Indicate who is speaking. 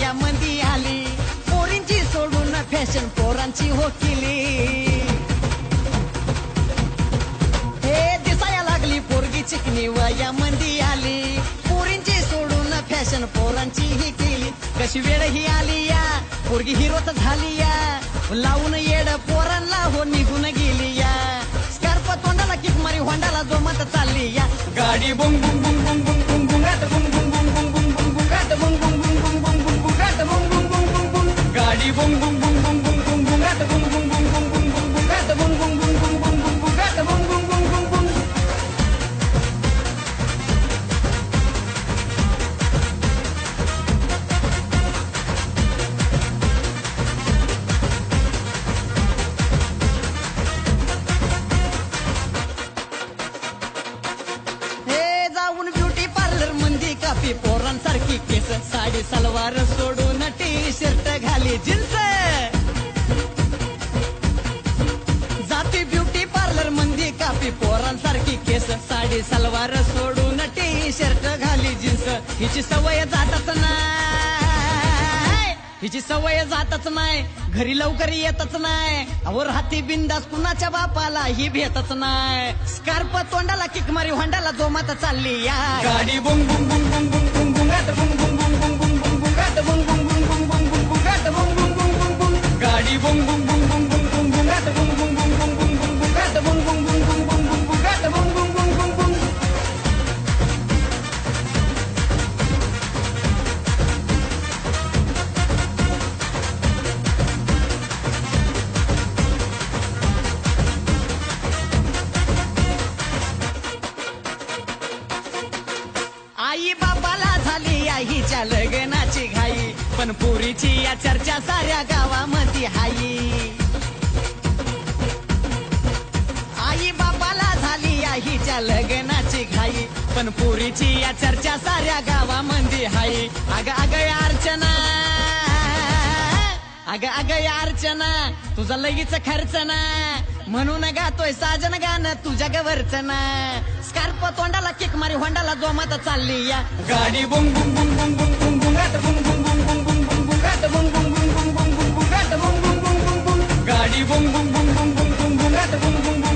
Speaker 1: वयामध्ये आली पोरींची सोडून फॅशन पोरांची हो केली हे दिसाया लागली पोरगी चिकनी वयामध्ये आली पोरींची सोडून फॅशन पोरांची ही केली कशी वेळ ही आली या पोरगी हिरोच झाली या लावून येड पोरांना हो निघून गेली या स्कार्फ तोंडाला किक मारी होंडाला जोमात चालली या गाडी बुंग बुंग बुंग बुंग बुंग बुंग बुंगाट बुंग बुंग बुंग बुंग बुंग बुंग बुंगाट बुंग बुंग बुंग बुंग बुंग बुंग बुंगाट बुंग बुंग बुंग बुंग बुंग गाडी बुंग बुंग बुंग बुंग बुंग बुंग बुंगाट बुंग बुंग बुंग बुंग बुंग बुंग बुंगाट बुंग बुंग बुंग बुंग बुंग बुंग बुंगाट बुंग बुंग बुंग बुंग बुंग कापी पोरांसारखी केस साडी सलवार सोडून टी शर्ट घाली जीन्स जाती ब्युटी पार्लर मध्ये कापी पोरांसारखी केस साडी सलवार सोडून टी शर्ट घाली जीन्स हिची सवय जातच नाही हिची सवय जातच नाही घरी लवकर येतच नाही और हाती बिंदास कुणाच्या बापाला ही भेटच नाही स्कार्फ तोंडाला किक मारी होंडाला जोमात चालली या गाडी बुंग बुंग बुंग बुंग बुंग बुंग बुंगाट बुंग बुंग बुंग बुंग बुंग बुंग बुंगाट बुंग बुंग बुंग बुंग बुंग बुंग बुंगाट बुंग बुंग बुंग बुंग बुंग गाडी बुंग बुंग बुंग बुंग बुंग बुंग बुंगाट बुंग बुंग बुंग बुंग बुंग बुंग बुंगाट बुंग बुंग बुंग बुंग बुंग बुंग बुंगाट बुंग बुंग बुंग बुंग बुंग आई बाबाला झाली आईच्या लग्नाची घाई पण पुरीची या चर्चा साऱ्या गावामध्ये हाई आई बाबाला झाली आईच्या लग्नाची घाई पण पुरीची या चर्चा साऱ्या गावामध्ये हाई अग अग अर्चना अग अग अर्चना तुझा लगीच खर्च ना म्हणून गातोय साजन गाणं तुझ्या गवरच ना स्कार्फ तोंडाला किक मारी होंडाला जोमात चालली या गाडी बुंग बुंग बुंग बुंग बुंग बुंग बुंगाट बुंग बुंग बुंग बुंग बुंग बुंग बुंगाट बुंग बुंग बुंग बुंग बुंग बुंग बुंगाट बुंग बुंग बुंग बुंग बुंग गाडी बुंग बुंग बुंग बुंग बुंग बुंग बुंगाट बुंग बुंग